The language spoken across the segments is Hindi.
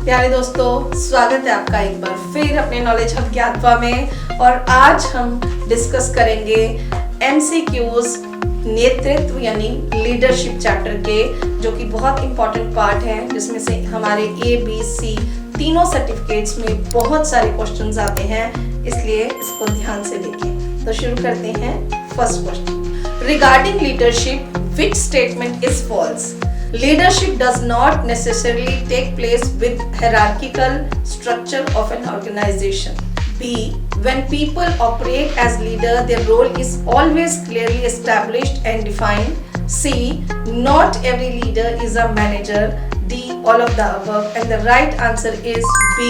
प्यारे दोस्तों, स्वागत है आपका एक बार फिर अपने नॉलेज हब ज्ञातवा में। और आज हम डिस्कस करेंगे MCQs नेतृत्व यानी लीडरशिप चैप्टर के, जो कि बहुत इंपॉर्टेंट पार्ट है, जिसमें से हमारे ABC तीनों सर्टिफिकेट्स में बहुत सारे क्वेश्चंस आते हैं, इसलिए इसको ध्यान से देखें। तो शुरू करते हैं। First question, regarding leadership which statement is false? Leadership does not necessarily take place with hierarchical structure of an organization. B. When people operate as leader, their role is always clearly established and defined. C. Not every leader is a manager. D. All of the above. And the right answer is B.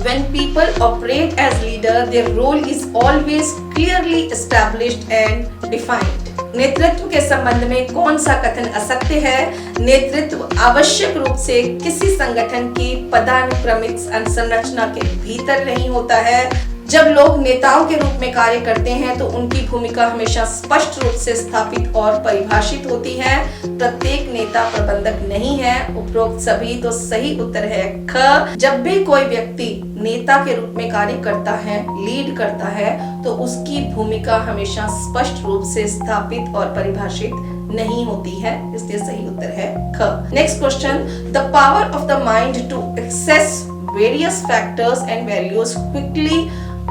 When people operate as leader, their role is always clearly established and defined. नेतृत्व के संबंध में कौन सा कथन असत्य है? नेतृत्व आवश्यक रूप से किसी संगठन की पदानुक्रमित संरचना के भीतर नहीं होता है। जब लोग नेताओं के रूप में कार्य करते हैं तो उनकी भूमिका हमेशा स्पष्ट रूप से स्थापित और परिभाषित होती है। प्रत्येक नेता प्रबंधक नहीं है। उपरोक्त सभी तो सही उत्तर है ख। जब भी कोई व्यक्ति नेता के रूप में कार्य करता है, लीड करता है, तो उसकी भूमिका हमेशा स्पष्ट रूप से स्थापित और परिभाषित नहीं होती है, इसलिए सही उत्तर है ख। Next question, the power of the mind to access various factors and values quickly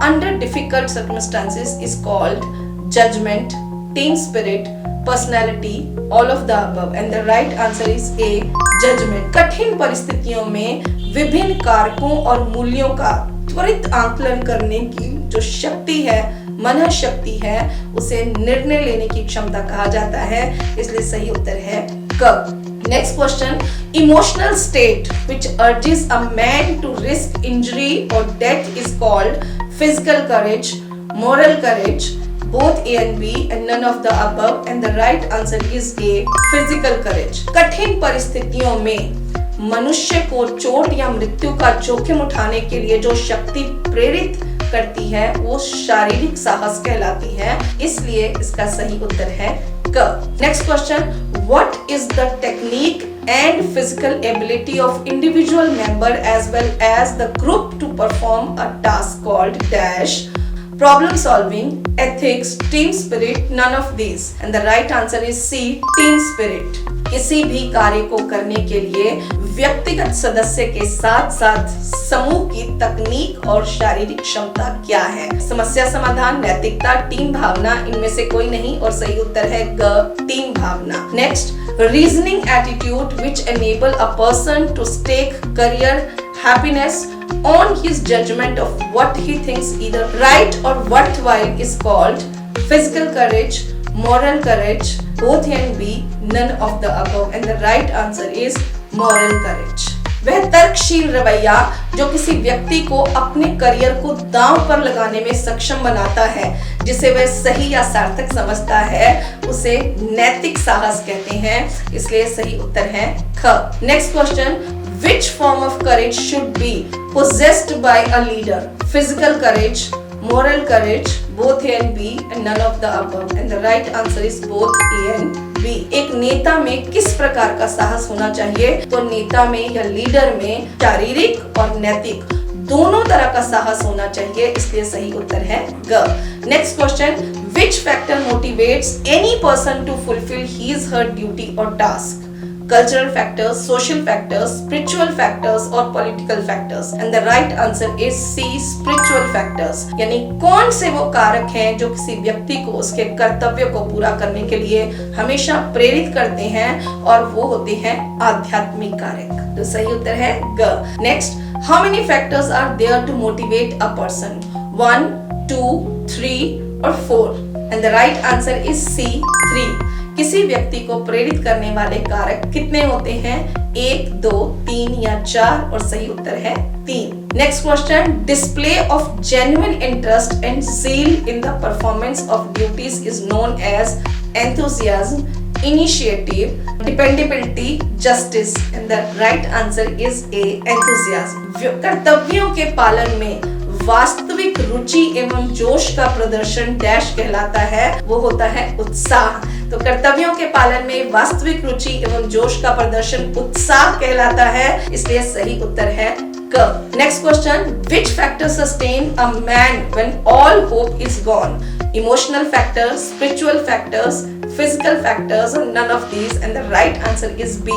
under difficult circumstances is called judgment, team spirit, personality, all of the above. And the right answer is A, judgment. कठिन परिस्थितियों में विभिन्न कारकों और मूल्यों का त्वरित आकलन करने की जो शक्ति है, मन शक्ति है, उसे निर्णय लेने की क्षमता कहा जाता है, इसलिए सही उत्तर है क। Next question, emotional state which urges a man to risk injury or death is called physical courage, moral courage, both A and B and none of the above, and the right answer is A, physical courage. कठिन परिस्थितियों में मनुष्य को चोट या मृत्यु का जोखिम उठाने के लिए जो शक्ति प्रेरित करती है वो शारीरिक साहस कहलाती है, इसलिए इसका सही उत्तर है क। Next question, what is the technique and physical ability of individual member as well as the group to perform a task called dash? Problem solving, ethics, team spirit, none of these. And the right answer is C, team spirit. किसी भी कार्य को करने के लिए व्यक्तिगत सदस्य के साथ साथ समूह की तकनीक और शारीरिक क्षमता क्या है? समस्या समाधान, नैतिकता, टीम भावना, इनमें से कोई नहीं और सही उत्तर है ग, टीम भावना। Next, reasoning attitude which enable a person to stake career happiness on his judgment of what he thinks either right or worthwhile is called physical courage, moral courage, both A and B, none of the above, and the right answer is moral courage. वह तर्कशील रवैया जो किसी व्यक्ति को अपने करियर को दांव पर लगाने में सक्षम बनाता है, जिसे वह सही या सार्थक समझता है, उसे नैतिक साहस कहते हैं, इसलिए सही उत्तर है ख। Next question, which form of courage should be possessed by a leader? Physical courage, moral courage, both A and B and none of the above, and the right answer is both A and B. एक नेता में किस प्रकार का साहस होना चाहिए? तो नेता में या लीडर में शारीरिक और नैतिक दोनों तरह का साहस होना चाहिए, इसलिए सही उत्तर है ग। Next question, which factor motivates any person to fulfill his her duty or task? Cultural factors, social factors, spiritual factors और political factors, and the right answer is C, spiritual factors. यानी कौन से वो कारक हैं जो किसी व्यक्ति को उसके कर्तव्य को पूरा करने के लिए हमेशा प्रेरित करते हैं, और वो होते हैं आध्यात्मिक कारक। तो सही उत्तर है ग। Next, how many factors are there to motivate a person? 1, 2, 3 और 4, and the right answer is C, 3. किसी व्यक्ति को प्रेरित करने वाले कारक कितने होते हैं? 1, 2, 3 या 4, और सही उत्तर है 3। Next question, display of genuine interest and zeal in the performance of duties is known as enthusiasm, initiative, dependability, justice, and the right answer is A, enthusiasm. कर्तव्यों के पालन में वास्तविक रुचि एवं जोश का प्रदर्शन डैश कहलाता है, वो होता है उत्साह। तो कर्तव्यों के पालन में वास्तविक रुचि एवं जोश का प्रदर्शन उत्साह कहलाता है, इसलिए सही उत्तर है Next question, which factor sustain a man when all hope is gone? Emotional factors, spiritual factors, physical factors or none of these? And the right answer is B,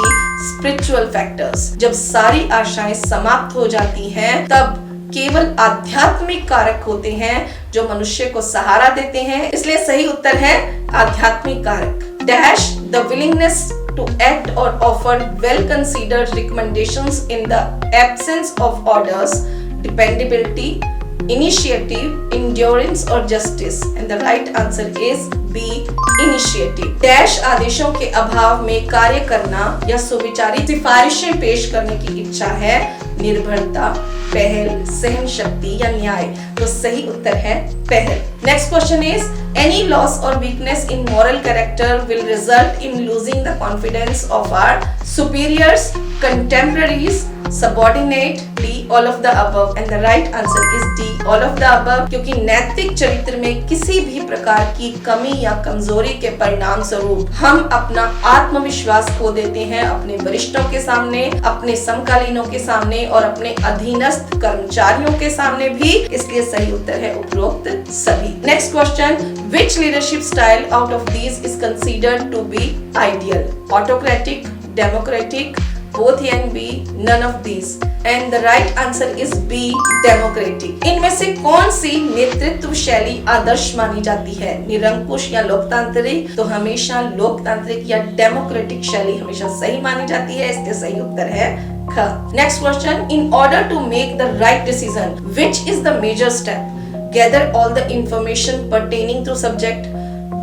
spiritual factors. जब सारी आशाएं समाप्त हो जाती हैं तब केवल आध्यात्मिक कारक होते हैं जो मनुष्य को सहारा देते हैं, इसलिए सही उत्तर है आध्यात्मिक कारक। Dash, the willingness to act or offer well considered recommendations in the absence of orders, dependability, initiative, endurance or justice? And the right answer is B, initiative. Dash, आदेशों के अभाव में कार्य करना या सुविचारित सिफारिशें पेश करने की इच्छा है, निर्भरता, पहल, सहन शक्ति या न्याय? तो सही उत्तर है पहल। Next question is, any loss or weakness in moral character will result in losing the confidence of our superiors, contemporaries, subordinate? D, all of the above. And the right answer is D, all of the above, क्योंकि नैतिक चरित्र में किसी भी प्रकार की कमी या कमजोरी के परिणाम स्वरूप हम अपना आत्मविश्वास खो देते हैं अपने वरिष्ठों के सामने, अपने समकालीनों के सामने और अपने अधीनस्थ कर्मचारियों के सामने भी, इसलिए सही उत्तर है उपरोक्त सभी। Next question, which leadership style out of these is considered to be ideal? Autocratic, democratic, both A and B, none of these? And the right answer is B, democratic. इनमें से कौन सी नेतृत्व शैली आदर्श मानी जाती है? निरंकुश या लोकतांत्रिक? तो हमेशा लोकतांत्रिक या डेमोक्रेटिक शैली हमेशा सही मानी जाती है, इसलिए सही उत्तर है ख। Next question, in order to make the right decision, which is the major step? Gather all the information pertaining to subject,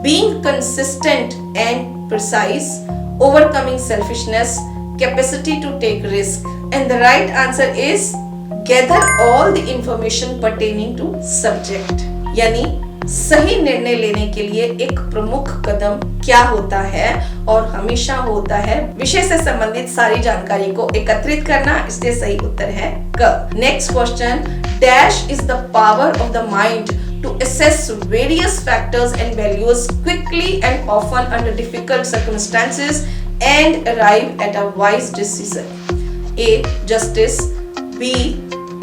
being consistent and precise, overcoming selfishness, capacity to take risk? And the right answer is gather all the information pertaining to subject। यानी सही निर्णय लेने के लिए एक प्रमुख कदम क्या होता है, और हमेशा होता है विषय से संबंधित सारी जानकारी को एकत्रित करना, इसलिए सही उत्तर है क। Next question, dash is the power of the mind to assess various factors and values quickly and often under difficult circumstances and arrive at a wise decision? A, justice, B,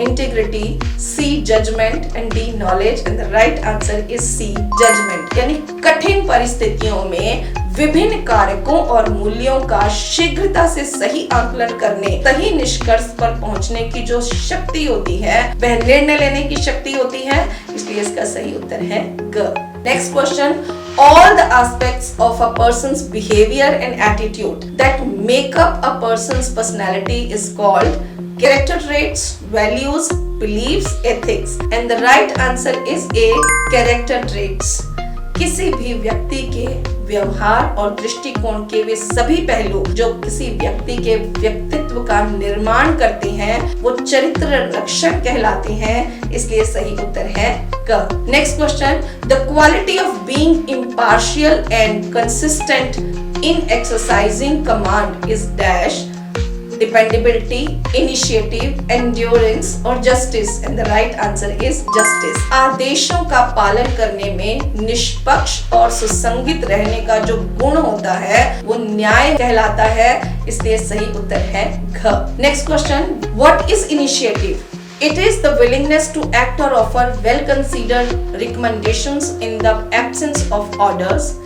integrity, C, judgment and D, knowledge? And the right answer is C, judgment। यानी कठिन परिस्थितियों में विभिन्न कारकों और मूल्यों का शीघ्रता से सही आकलन करने, सही निष्कर्ष पर पहुंचने की जो शक्ति होती है वह निर्णय लेने की शक्ति होती है, इसलिए इसका सही उत्तर है ग। Next question, all the aspects of a person's behavior and attitude that make up a person's personality is called character traits, values, beliefs, ethics? And the right answer is A, character traits। किसी भी व्यक्ति के व्यवहार और दृष्टिकोण के वे सभी पहलू जो किसी व्यक्ति के व्यक्तित्व का निर्माण करते हैं वो चरित्र लक्षण कहलाते हैं, इसलिए सही उत्तर है क। Next question, the quality of being impartial and consistent in exercising command is dash, dependability, initiative, endurance और justice? And the right answer is justice। आदेशों का पालन करने में निष्पक्ष और सुसंगत रहने का जो गुण होता है वो न्याय कहलाता है, इसलिए सही उत्तर है घ। Next question, what is initiative? It is the willingness to act or offer well considered recommendations in the absence of orders.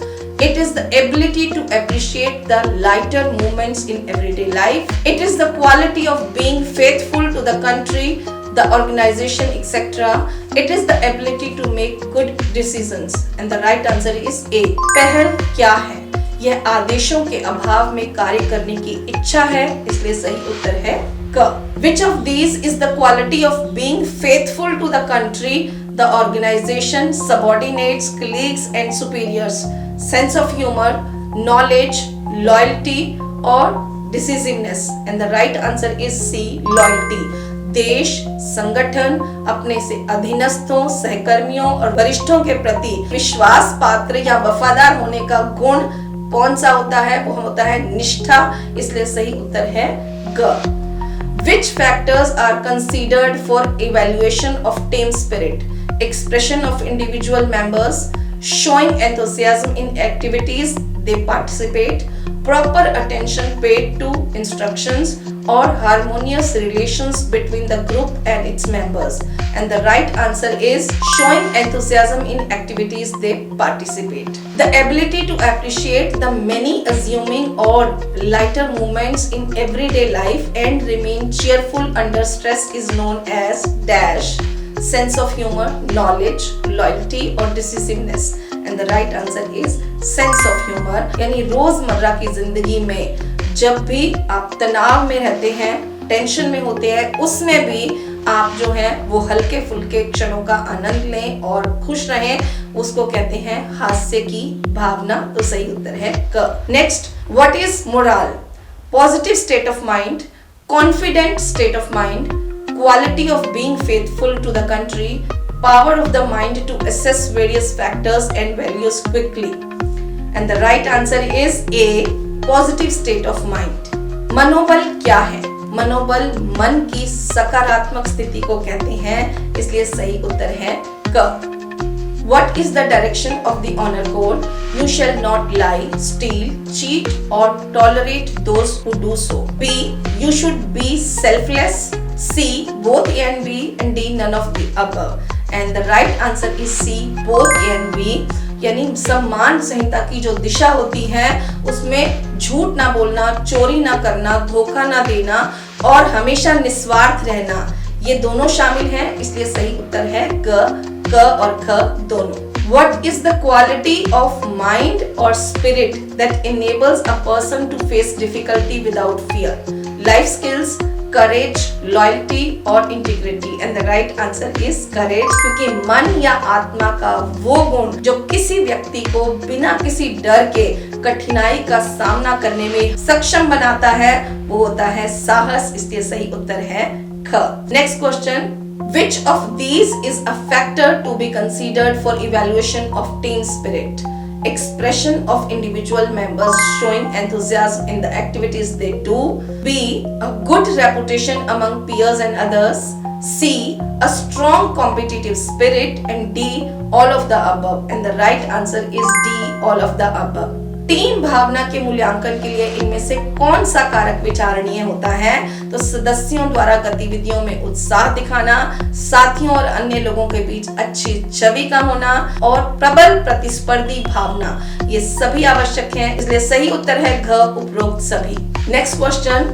It is the ability to appreciate the lighter moments in everyday life. It is the quality of being faithful to the country, the organization, etc. It is the ability to make good decisions. And the right answer is A. पहल क्या है? यह आदेशों के अभाव में कार्य करने की इच्छा है, इसलिए सही उत्तर है क। Which of these is the quality of being faithful to the country, the organization, subordinates, colleagues and superiors? Sense of humor, knowledge, loyalty और decisiveness? And the right answer is C, loyalty। देश, संगठन, अपने से अधीनस्थों, सहकर्मियों और वरिष्ठों के प्रति विश्वास पात्र या वफादार होने का गुण कौन सा होता है? वो होता है निष्ठा, इसलिए सही उत्तर है ग। Which factors are considered for evaluation of team spirit? Expression of individual members, showing enthusiasm in activities they participate, proper attention paid to instructions or harmonious relations between the group and its members. And the right answer is showing enthusiasm in activities they participate. The ability to appreciate the many assuming or lighter moments in everyday life and remain cheerful under stress is known as dash. Sense of humor, knowledge, loyalty or decisiveness. And the right answer is sense of humor. यानी रोजमर्रा की जिंदगी में जब भी आप तनाव में रहते हैं, टेंशन में होते हैं, उसमें भी आप जो है वो हल्के फुल्के क्षणों का आनंद लें और खुश रहें, उसको कहते हैं हास्य की भावना। तो सही उत्तर है क। Next, what is moral? Positive state of mind, confident state of mind, quality of being faithful to the country, power of the mind to assess various factors and values quickly. And the right answer is A, positive state of mind. मनोबल क्या है? मनोबल मन की सकारात्मक स्थिति को कहते हैं, इसलिए सही उत्तर है क। What is the direction of the honor code? You shall not lie, steal, cheat or tolerate those who do so. B, you should be selfless. C, both A and B, and D, none of the above. And the right answer is C, both A and B. यानी सम्मान संहिता की जो दिशा होती है उसमें झूठ ना बोलना, चोरी ना करना, धोखा ना देना और हमेशा निस्वार्थ रहना, ये दोनों शामिल हैं, इसलिए सही उत्तर है क और ख दोनों। What is the quality of mind or spirit that enables a person to face difficulty without fear? Life skills, courage, loyalty और integrity. And the right answer is courage, क्योंकि मन या आत्मा का वो गुण जो किसी व्यक्ति को बिना किसी डर के कठिनाई का सामना करने में सक्षम बनाता है वो होता है साहस, इसलिए सही उत्तर है ख। Next question, which of these is a factor to be considered for evaluation of team spirit? Expression of individual members showing enthusiasm in the activities they do. B, a good reputation among peers and others. C, a strong competitive spirit. And D, all of the above. And the right answer is D, all of the above. Team भावना के मूल्यांकन के लिए इनमें से कौन सा कारक विचारणीय होता है? तो सदस्यों द्वारा गतिविधियों में उत्साह दिखाना, साथियों और अन्य लोगों के बीच अच्छी छवि का होना और प्रबल प्रतिस्पर्धी भावना, ये सभी आवश्यक हैं, इसलिए सही उत्तर है घ उपरोक्त सभी। Next question,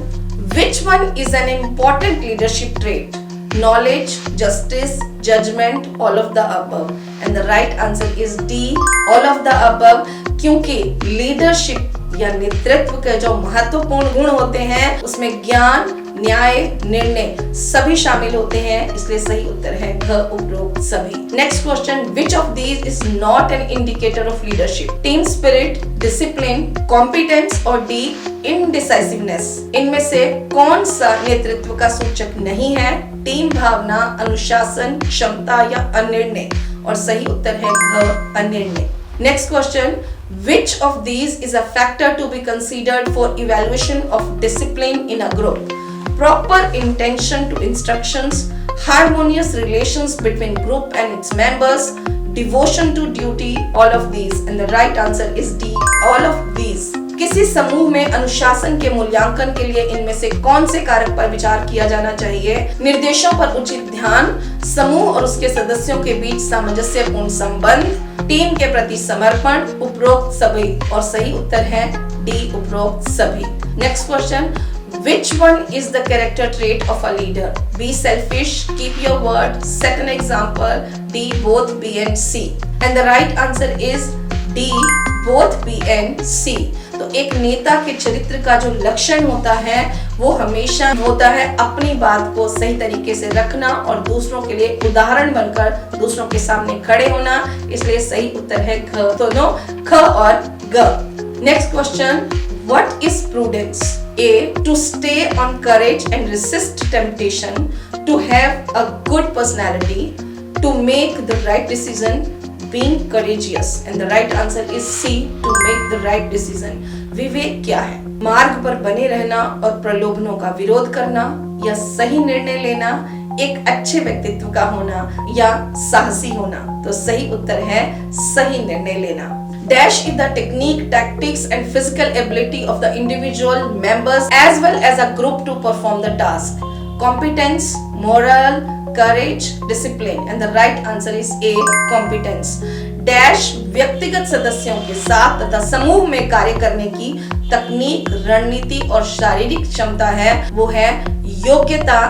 which one is an important leadership trait? Knowledge, justice, judgment, all of the above. And the right answer is D, all of the above, क्योंकि लीडरशिप या नेतृत्व के जो महत्वपूर्ण गुण होते हैं उसमें ज्ञान, न्याय, निर्णय सभी शामिल होते हैं, इसलिए सही उत्तर है घ उपरोक्त सभी। Next question, which of these is not an indicator of leadership? Team spirit, discipline, competence और D, indecisiveness। इनमें से कौन सा नेतृत्व का सूचक नहीं है? टीम भावना, अनुशासन, क्षमता या अनिर्णय, और सही उत्तर है घ अनिर्णय। Next question, which of these is a factor to be considered for evaluation of discipline in a group? Proper intention to instructions, harmonious relations between group and its members, devotion to duty, all of these. And the right answer is D, all of these. किसी समूह में अनुशासन के मूल्यांकन के लिए इनमें से कौन से कारक पर विचार किया जाना चाहिए? निर्देशों पर उचित ध्यान, समूह और उसके सदस्यों के बीच सामंजस्यपूर्ण संबंध, टीम के प्रति समर्पण, उपरोक्त सभी, और सही उत्तर है डी उपरोक्त सभी। Next question, which one is the character trait of a leader? Be selfish, keep your word, set an example, D, both B and C. And the right answer is D, both B and C. तो एक नेता के चरित्र का जो लक्षण होता है वो हमेशा होता है अपनी बात को सही तरीके से रखना और दूसरों के लिए उदाहरण बनकर दूसरों के सामने खड़े होना, इसलिए सही उत्तर है घ, दोनों ख और ग। Next question, what is prudence? A, to stay on courage and resist temptation, to have a good personality, to make the right decision, being courageous. And the right answer is C, to make the right decision. विवेक क्या है? मार्ग पर बने रहना और प्रलोभनों का विरोध करना, या सही निर्णय लेना, एक अच्छे व्यक्तित्व का होना, या साहसी होना। तो सही उत्तर है सही निर्णय लेना। Dash is the technique, tactics and physical ability of the individual members as well as a group to perform the task. Competence, moral, courage, discipline and the right answer is A. Competence. Dash व्यक्तिगत सदस्यों के साथ तथा समूह में कार्य करने की तकनीक, रणनीति और शारीरिक क्षमता है, वो है योग्यता,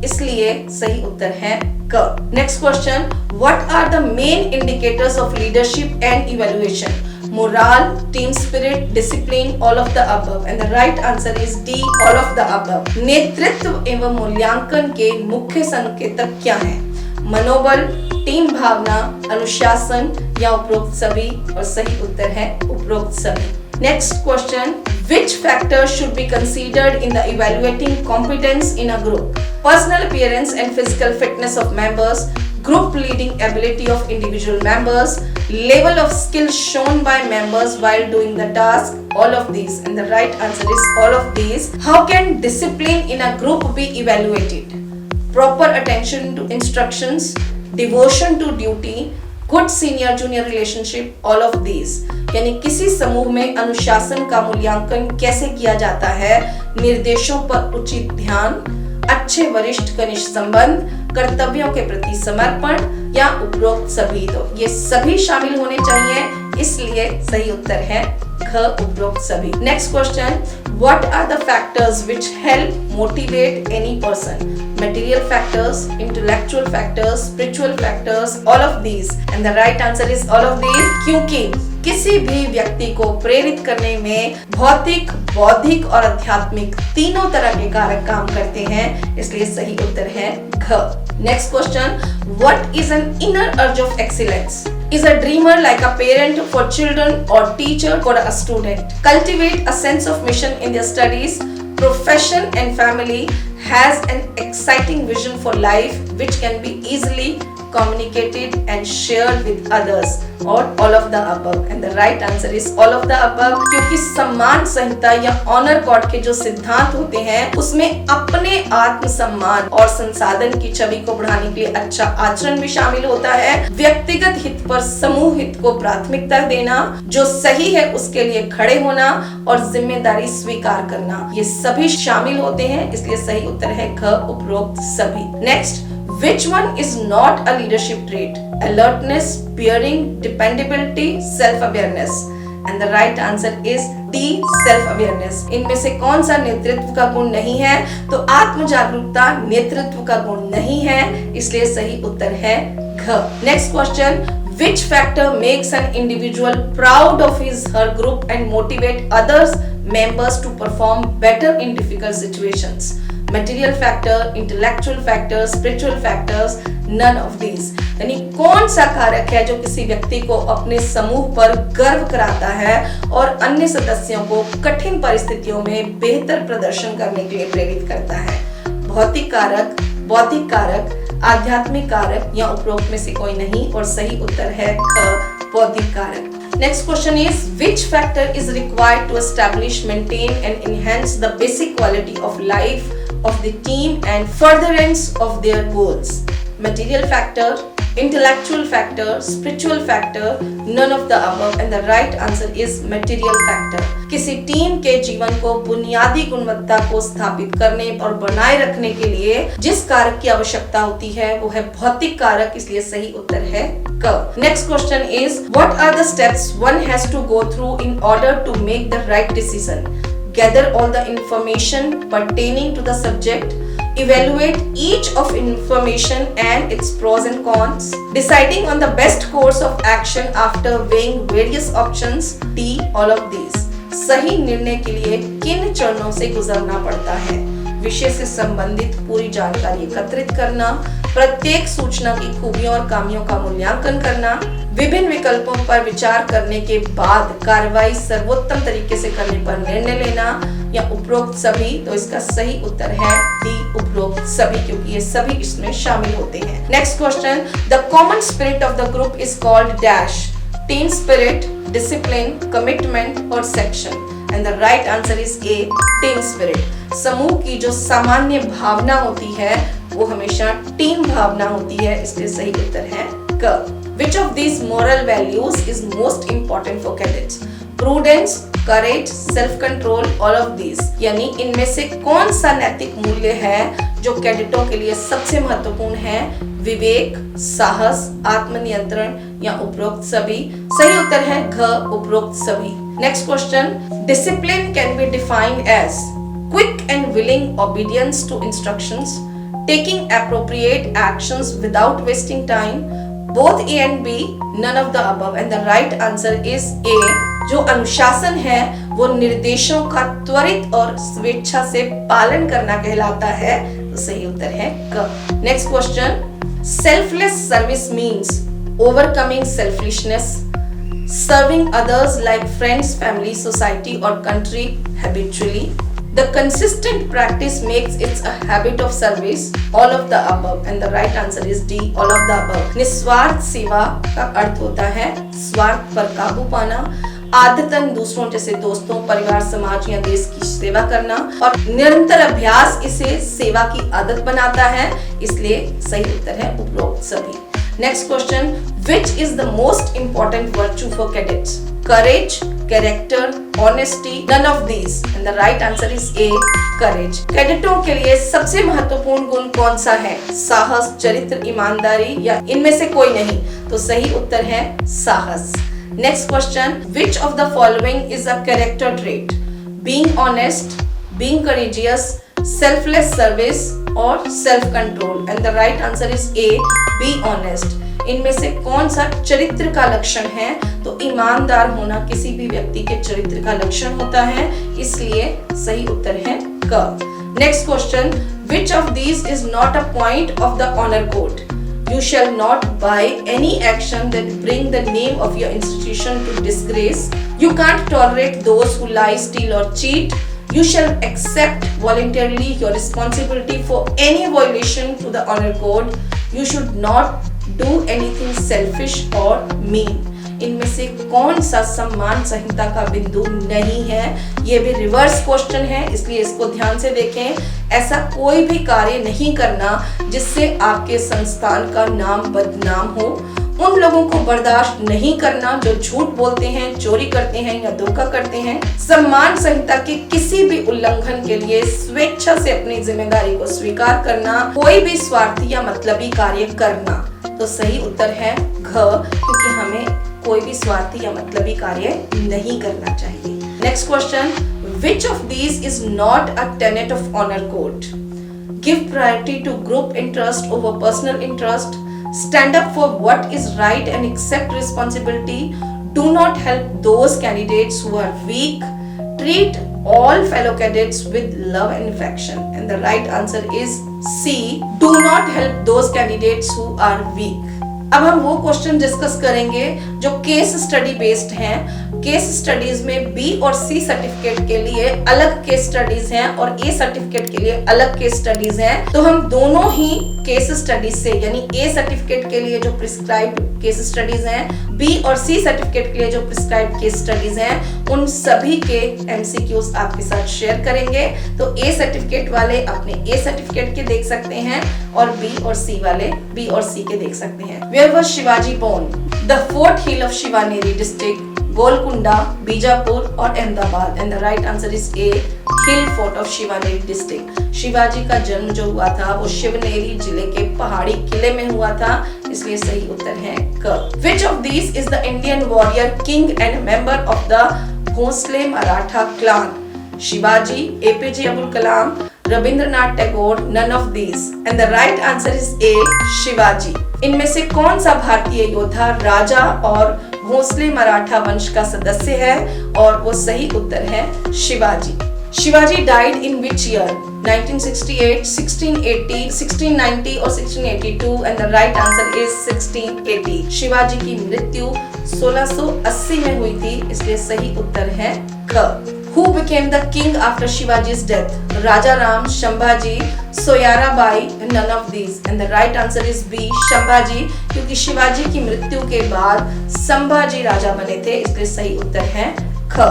इसलिए सही उत्तर है क. Next question, what are the main indicators of leadership and evaluation? Morale, team spirit, discipline, all of the above and the right answer is D. All of the above. नेतृत्व एवं मूल्यांकन के मुख्य संकेतक क्या हैं? मनोबल, टीम भावना, अनुशासन या उपरोक्त सभी? और सही उत्तर है उपरोक्त सभी. Next question, which factors should be considered in the evaluating competence in a group? Personal appearance and physical fitness of members, group leading ability of individual members, level of skill shown by members while doing the task, all of these, and the right answer is all of these. How can discipline in a group be evaluated? Proper attention to instructions, devotion to duty, good senior junior relationship, all of these. यानी किसी समूह में अनुशासन का मूल्यांकन कैसे किया जाता है? निर्देशों पर उचित ध्यान, अच्छे वरिष्ठ कनिष्ठ संबंध, कर्तव्यों के प्रति समर्पण या उपरोक्त सभी? तो ये सभी शामिल होने चाहिए, इसलिए सही उत्तर है ख. उपरोक्त सभी. Next question, what are the factors which help motivate any person? Material factors, intellectual factors, spiritual factors, all of these, and the right answer is all of these. क्योंकि किसी भी व्यक्ति को प्रेरित करने में भौतिक, बौद्धिक और आध्यात्मिक तीनों तरह के कारक काम करते हैं, इसलिए सही उत्तर है घ. Next question, what is an inner urge of excellence? Is a dreamer like a parent for children or teacher for a student? Cultivate a sense of mission in their studies, profession and family, has an exciting vision for life which can be easily communicated and shared with others, or all of the above, and the right answer is all of the above. क्योंकि सम्मान संहिता या ऑनर कोड के जो सिद्धांत होते हैं उसमें अपने आत्म सम्मान और संसाधन की छवि को बढ़ाने के लिए अच्छा आचरण भी शामिल होता है. व्यक्तिगत हित पर समूह हित को प्राथमिकता देना, जो सही है उसके लिए खड़े होना और जिम्मेदारी स्वीकार करना, ये सभी शामिल होते हैं, इसलिए सही उत्तर है घ. उपरोक्त सभी. Next, which one is not a leadership trait? Alertness, bearing, dependability, self-awareness, and the right answer is D. Self-awareness. इनमें से कौन सा नेतृत्व का गुण नहीं है? तो आत्म जागरूकता नेतृत्व का गुण नहीं है, इसलिए सही उत्तर है घ. Next question, which factor makes an individual proud of his her group and motivate others members to perform better in difficult situations? Material factor, intellectual factor, spiritual factors, none of these. यानी कौन सा कारक है जो किसी व्यक्ति को अपने समूह पर गर्व कराता है और अन्य सदस्यों को कठिन परिस्थितियों में बेहतर प्रदर्शन करने के लिए प्रेरित करता है? भौतिक कारक, बौद्धिक कारक, आध्यात्मिक कारक या उपरोक्त में से कोई नहीं, और सही उत्तर है ख. बौद्धिक कारक. Next question is, which factor is required to establish, maintain and enhance the basic quality of life of the team and furtherance of their goals? Material factor, intellectual factor, spiritual factor, none of the above, and the right answer is material factor. किसी टीम के जीवन को बुनियादी गुणवत्ता को स्थापित करने और बनाए रखने के लिए जिस कारक की आवश्यकता होती है वो है भौतिक कारक, इसलिए सही उत्तर है क. Next question is, what are the steps one has to go through in order to make the right decision? Gather all the information pertaining to the subject, evaluate each of information and its pros and cons, deciding on the best course of action after weighing various options, D. all of these. सही निर्णय के लिए किन चरणों से गुजरना पड़ता है? विषय से संबंधित पूरी जानकारी एकत्रित करना, प्रत्येक सूचना की खूबियों और खामियों का मूल्यांकन करना, विभिन्न विकल्पों पर विचार करने के बाद कार्रवाई सर्वोत्तम तरीके से करने पर निर्णय लेना, या उपरोक्त सभी? तो इसका सही उत्तर है डी. उपरोक्त सभी, क्योंकि ये सभी इसमें शामिल होते हैं. Next question, the common spirit of the group is called dash. Team spirit, discipline, commitment और section, and the right answer is A. Team spirit. समूह की जो सामान्य भावना होती है वो हमेशा टीम भावना होती है, इसलिए सही उत्तर है क. Which of these moral values is most important for cadets? Prudence, courage, self-control, all of these. यानी इनमें से कौन सा नैतिक मूल्य है जो कैडेटों के लिए सबसे महत्वपूर्ण है? विवेक, साहस, आत्मनियंत्रण या उपरोक्त सभी? सही उत्तर है घ, उपरोक्त सभी। Next question, discipline can be defined as quick and willing obedience to instructions, taking appropriate actions without wasting time, both A and B, none of the above, and the right answer is A. जो अनुशासन है वो निर्देशों का त्वरित और स्वेच्छा से पालन करना कहलाता है, तो सही उत्तर है क। Next question, selfless service means overcoming selfishness, serving others like friends, family, society or country habitually. The consistent practice makes it a habit of service, all of the above, and the right answer is D, all of the above. निस्वार्थ सेवा का अर्थ होता है स्वार्थ पर काबू पाना, आदतन दूसरों जैसे दोस्तों, परिवार, समाज या देश की सेवा करना, और निरंतर अभ्यास इसे सेवा की आदत बनाता है, इसलिए सही उत्तर है उपरोक्त सभी। Next question, which is the most important virtue for cadets? Courage, character, honesty, none of these, and the right answer is A, courage. कैडेटों के लिए सबसे महत्वपूर्ण गुण कौन सा है? साहस, चरित्र, ईमानदारी या इनमें से कोई नहीं? तो सही उत्तर है साहस। Next question, which of the following is a character trait? Being honest, being courageous, selfless service or self-control, and the right answer is A, be honest. इनमें से कौन सा चरित्र का लक्षण है? तो ईमानदार होना किसी भी व्यक्ति के चरित्र का लक्षण होता है, इसलिए सही उत्तर है क। Next question, which of these is not a point of the honor code? You shall not buy any action that bring the name of your institution to disgrace. You can't tolerate those who lie, steal or cheat. You shall accept voluntarily your responsibility for any violation to the honor code. You should not do anything selfish or mean. इनमें से कौन सा सम्मान संहिता का बिंदु नहीं है? ये भी रिवर्स क्वेश्चन है, इसलिए इसको ध्यान से देखें। ऐसा कोई भी कार्य नहीं करना जिससे आपके संस्थान का नाम बदनाम हो। उन लोगों को बर्दाश्त नहीं करना जो झूठ बोलते हैं, चोरी करते हैं या धोखा करते हैं। सम्मान संहिता के किसी भी उल्लंघन के लिए स्वेच्छा से अपनी जिम्मेदारी को स्वीकार करना, कोई भी स्वार्थी या मतलबी कार्य करना। तो सही उत्तर है घ, क्योंकि हमें कोई भी स्वार्थी या मतलबी कार्य नहीं करना चाहिए। Next question, which of these is not a tenet of honor code? Give priority to group interest over personal interest. Stand up for what is right and accept responsibility. Do not help those candidates who are weak. Treat all fellow cadets with love and affection. And the right answer is C. Do not help those candidates who are weak. अब हम वो क्वेश्चन डिस्कस करेंगे जो केस स्टडी बेस्ड हैं। केस स्टडीज में बी और सी सर्टिफिकेट के लिए अलग केस स्टडीज हैं और ए सर्टिफिकेट के लिए अलग केस स्टडीज हैं। तो हम दोनों ही केस स्टडीज से, यानी ए सर्टिफिकेट के लिए जो प्रिस्क्राइब्ड केस स्टडीज हैं, बी और सी सर्टिफिकेट के लिए जो प्रिस्क्राइब्ड केस स्टडीज हैं, उन सभी के एमसीक्यूज आपके साथ शेयर करेंगे। तो ए सर्टिफिकेट वाले अपने ए सर्टिफिकेट के देख सकते हैं और बी और सी वाले बी और सी के देख सकते हैं। Where was Shivaji born? The fourth hill of Shivaneri district, Golconda, Bijapur और Ahmedabad, and the right answer is A, hill fort of Shivaneri district. Shivaji का जन्म जो हुआ था वो शिवनेरी जिले के पहाड़ी किले में हुआ था, इसलिए सही उत्तर है क। Which of these is the Indian warrior king and member of the Bhosle Maratha clan? Shivaji, APJ Abdul Kalam, Rabindranath Tagore, none of these, and the right answer is A, Shivaji. इनमें से कौन सा भारतीय योद्धा राजा और भोसले मराठा वंश का सदस्य है? और वो सही उत्तर है Shivaji. Shivaji died in which year? 1968, 1680, 1690 और 1682, and the right answer is 1680। Shivaji की मृत्यु 1680 में हुई थी, इसलिए सही उत्तर है ख। Who became the king after Shivaji's death? Raja Ram, Shambhaji, Soyarabai, none of these, and the right answer is B, Shambhaji, क्योंकि शिवाजी की मृत्यु के बाद संभाजी राजा बने थे, इसलिए सही उत्तर है ख।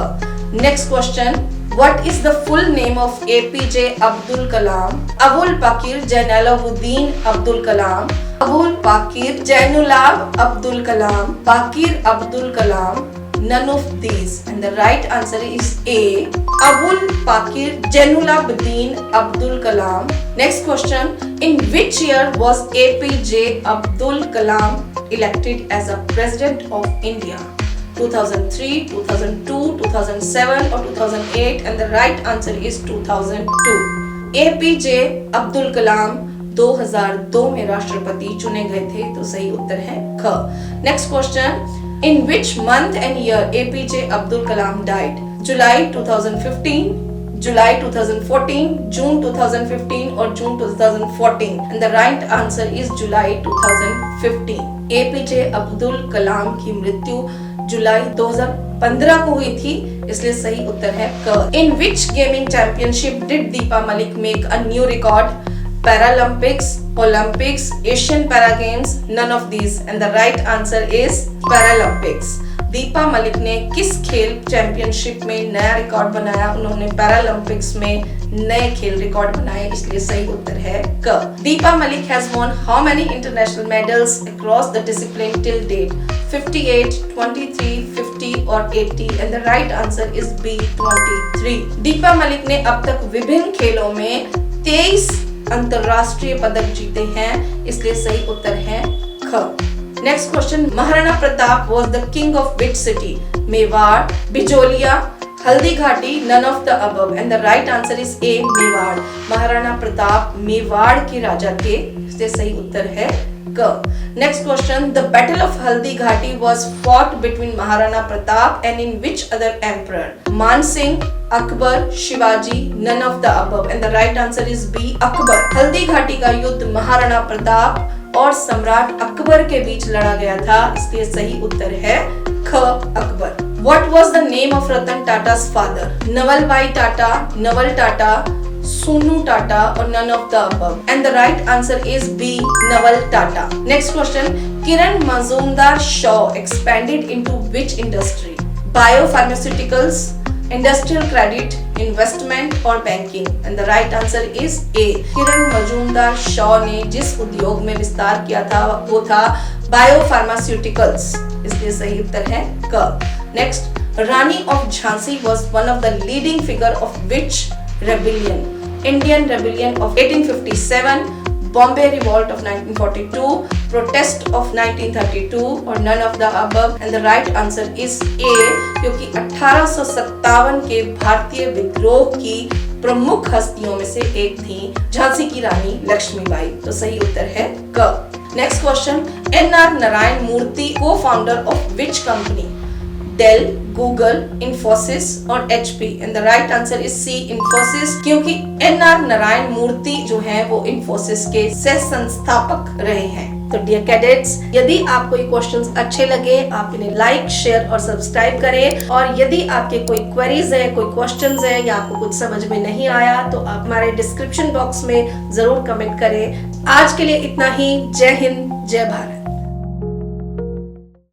Next question, What is the full name of APJ Abdul Kalam? Abul Pakir Jainalabuddin Abdul Kalam, Abul Pakir Jainulab Abdul Kalam, Pakir Abdul Kalam, none of these, and the right answer is A. Abul Pakir Jainulabuddin Abdul Kalam. Next question, in which year was APJ Abdul Kalam elected as a president of India? 2003, 2002, 2007 or 2008, and the right answer is 2002. APJ Abdul कलाम 2002 में राष्ट्रपति चुने गए थे, तो सही उत्तर है ख। Next question, in which month and year APJ Abdul Kalam died? July 2015, July 2014, June 2015 और जून 2014, and the right answer is July 2015. APJ Abdul कलाम की मृत्यु जुलाई 2015 को हुई थी, इसलिए सही उत्तर है क। In which gaming championship did Deepa Malik make a new record? Paralympics, Olympics, Asian para games, none of these, and the right answer is Paralympics. Deepa Malik ने किस खेल चैंपियनशिप में नया रिकॉर्ड बनाया? उन्होंने पैरालंपिक्स में नए खेल रिकॉर्ड बनाए, इसलिए सही उत्तर है क। Deepa Malik has won how many international medals across the discipline till date? 58, 23, 50 और 80, and the right answer is B 23। Deepa Malik ने अब तक विभिन्न खेलों में 23 अंतरराष्ट्रीय पदक जीते हैं, इसलिए सही उत्तर है ख। Next question, Maharana Pratap was the king of which city? Mewar, Bijolia, Haldighati, none of the above, and the right answer is A. Mewar. Maharana Pratap Mewar के राजा थे, इसलिए सही उत्तर है क। Next question, the battle of Haldighati was fought between Maharana Pratap and in which other emperor? मान Singh, Akbar, Shivaji, none of the above, and the right answer is B. Akbar. Haldighati का युद्ध महाराणा प्रताप और सम्राट अकबर के बीच लड़ा गया था, इसलिए सही उत्तर है ख, Akbar. What was the name of Ratan Tata's father? Naval भाई टाटा, नवल टाटा, सोनू टाटा और none of the above, and the right answer is B. Naval Tata. Next question, Kiran Mazumdar-Shaw expanded into which industry? Biopharmaceuticals, industrial credit, investment और banking, and the right answer is A. किरण मजूमदार शॉ ने जिस उद्योग में विस्तार किया था वो था बायोफार्मास्यूटिकल्स, इसलिए सही उत्तर है क। Next, Rani of Jhansi was one of the leading figure of which rebellion? Indian rebellion of 1857, Bombay Revolt of 1942, Protest of 1932 और none of the above, and the right answer is A, क्योंकि 1857 के भारतीय विद्रोह की प्रमुख हस्तियों में से एक थी झांसी की रानी लक्ष्मीबाई, तो सही उत्तर है क। Next question, NR Narayana Murthy co-founder of which company? Dell, Google, Infosys और HP, and the right answer is C. Infosys, क्योंकि NR नारायण मूर्ति जो है वो इन्फोसिस के सह संस्थापक रहे हैं। तो डियर कैडेट्स, यदि आपको ये क्वेश्चंस अच्छे लगे, आप इन्हें लाइक, शेयर और सब्सक्राइब करें, और यदि आपके कोई क्वेरीज है, कोई क्वेश्चंस है या आपको कुछ समझ में नहीं आया तो आप हमारे डिस्क्रिप्शन बॉक्स में जरूर कमेंट करें। आज के लिए इतना ही। जय हिंद, जय भारत।